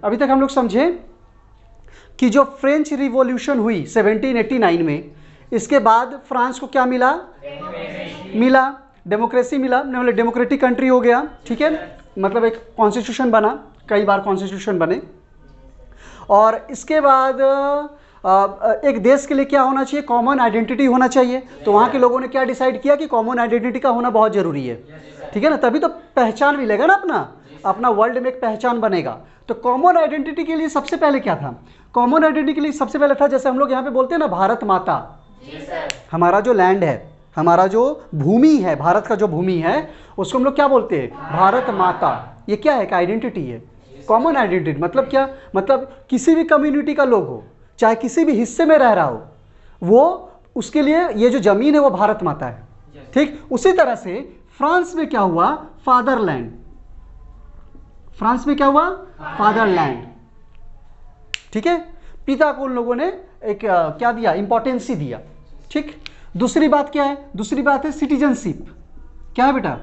अभी तक हम लोग समझे कि जो फ्रेंच रिवॉल्यूशन हुई 1789 में, इसके बाद फ्रांस को क्या मिला? डेमोक्रेसी मिला, मतलब डेमोक्रेटिक कंट्री हो गया। ठीक है, मतलब एक कॉन्स्टिट्यूशन बना, कई बार कॉन्स्टिट्यूशन बने। और इसके बाद एक देश के लिए क्या होना चाहिए? कॉमन आइडेंटिटी होना चाहिए। तो वहाँ के लोगों ने क्या डिसाइड किया कि कॉमन आइडेंटिटी का होना बहुत जरूरी है। ठीक है ना, तभी तो पहचान मिलेगा ना, अपना वर्ल्ड में एक पहचान बनेगा। तो कॉमन आइडेंटिटी के लिए सबसे पहले क्या था? कॉमन आइडेंटिटी के लिए सबसे पहले था, जैसे हम लोग यहाँ पे बोलते हैं ना, भारत माता। हमारा जो लैंड है, हमारा जो भूमि है, भारत का जो भूमि है, उसको हम लोग क्या बोलते हैं? भारत माता। ये क्या है? एक आइडेंटिटी है, कॉमन आइडेंटिटी। मतलब क्या? मतलब किसी भी कम्युनिटी का लोग हो, चाहे किसी भी हिस्से में रह रहा हो, वो उसके लिए ये जो जमीन है वो भारत माता है। ठीक, उसी तरह से फ्रांस में क्या हुआ? फादरलैंड। फ्रांस में क्या हुआ? फादरलैंड। ठीक है, पिता को उन लोगों ने एक क्या दिया? इंपॉर्टेंस ही दिया। ठीक, दूसरी बात क्या है? दूसरी बात है सिटीजनशिप। क्या है बेटा?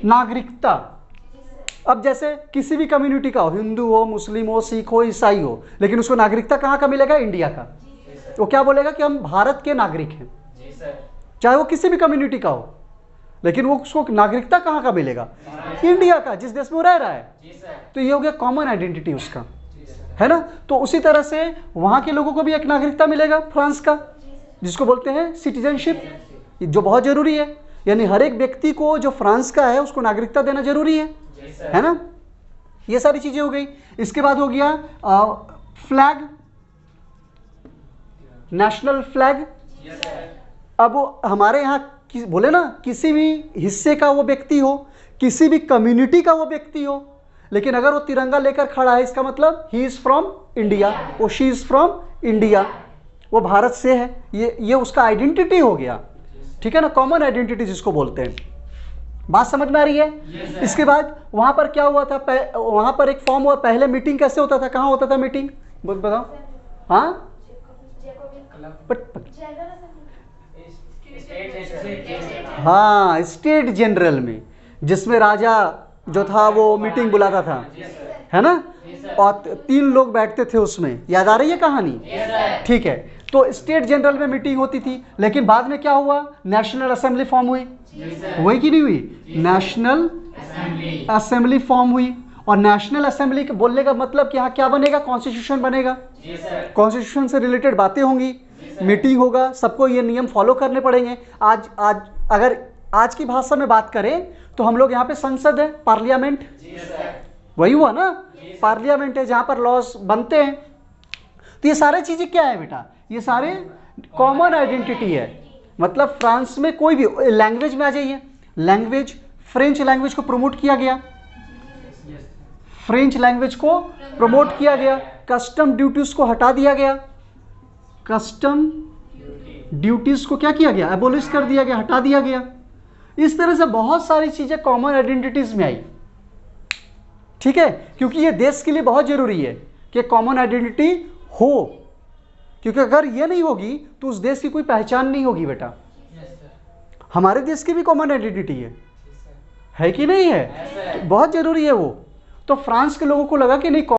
नागरिकता। अब जैसे किसी भी कम्युनिटी का हो, हिंदू हो, मुस्लिम हो, सिख हो, ईसाई हो, लेकिन उसको नागरिकता कहाँ का मिलेगा? इंडिया का। वो क्या बोलेगा कि हम भारत के नागरिक हैं, चाहे वो किसी भी कम्युनिटी का हो, लेकिन वो उसको नागरिकता कहाँ का मिलेगा? इंडिया का, जिस देश में वो रह रहा है। तो ये हो गया कॉमन आइडेंटिटी उसका, है ना। तो उसी तरह से वहाँ के लोगों को भी एक नागरिकता मिलेगा फ्रांस का, जिसको बोलते हैं सिटीजनशिप, जो बहुत जरूरी है। यानी हर एक व्यक्ति को जो फ्रांस का है उसको नागरिकता देना जरूरी है ना। ये सारी चीजें हो गई। इसके बाद हो गया फ्लैग, नेशनल फ्लैग। अब वो हमारे यहाँ बोले ना, किसी भी हिस्से का वो व्यक्ति हो, किसी भी कम्युनिटी का वो व्यक्ति हो, लेकिन अगर वो तिरंगा लेकर खड़ा है, इसका मतलब ही इज फ्रॉम इंडिया, वो शी इज फ्रॉम इंडिया, वो भारत से है। ये उसका आइडेंटिटी हो गया। ठीक है ना, कॉमन आइडेंटिटी जिसको बोलते हैं। बात समझ में आ रही है? इसके बाद वहां पर क्या हुआ था? वहां पर एक फॉर्म हुआ। पहले मीटिंग कैसे होता था? कहाँ होता था मीटिंग? बताओ। हाँ, हाँ, स्टेट जनरल में, जिसमें राजा जो था वो मीटिंग बुलाता था, है ना, और 3 लोग बैठते थे उसमें। याद आ रही है कहानी? ठीक है, तो स्टेट जनरल में मीटिंग होती थी, लेकिन बाद में क्या हुआ? नेशनल असेंबली फॉर्म हुई। हुई कि नहीं हुई? नेशनल असेंबली फॉर्म हुई। और नेशनल असेंबली के बोलने का मतलब कि यहाँ क्या बनेगा? कॉन्स्टिट्यूशन बनेगा। कॉन्स्टिट्यूशन से रिलेटेड बातें होंगी, मीटिंग होगा, सबको ये नियम फॉलो करने पड़ेंगे। आज अगर आज की भाषा में बात करें तो हम लोग यहाँ पे संसद है, पार्लियामेंट, वही हुआ ना, पार्लियामेंट है जहाँ पर लॉज बनते हैं। तो ये सारी चीजें क्या है बेटा? ये सारे कॉमन आइडेंटिटी है। मतलब फ्रांस में कोई भी लैंग्वेज में आ जाइए, लैंग्वेज, फ्रेंच लैंग्वेज को प्रमोट किया गया, फ्रेंच लैंग्वेज को प्रमोट किया गया। कस्टम ड्यूटीज को हटा दिया गया, कस्टम ड्यूटीज को क्या किया गया? एबोलिश कर दिया गया, हटा दिया गया। इस तरह से बहुत सारी चीजें कॉमन आइडेंटिटीज में आई। ठीक है, क्योंकि ये देश के लिए बहुत जरूरी है कि कॉमन आइडेंटिटी हो, क्योंकि अगर ये नहीं होगी तो उस देश की कोई पहचान नहीं होगी बेटा। हमारे देश की भी कॉमन आइडेंटिटी है कि नहीं है? तो बहुत जरूरी है वो। तो फ्रांस के लोगों को लगा कि नहीं,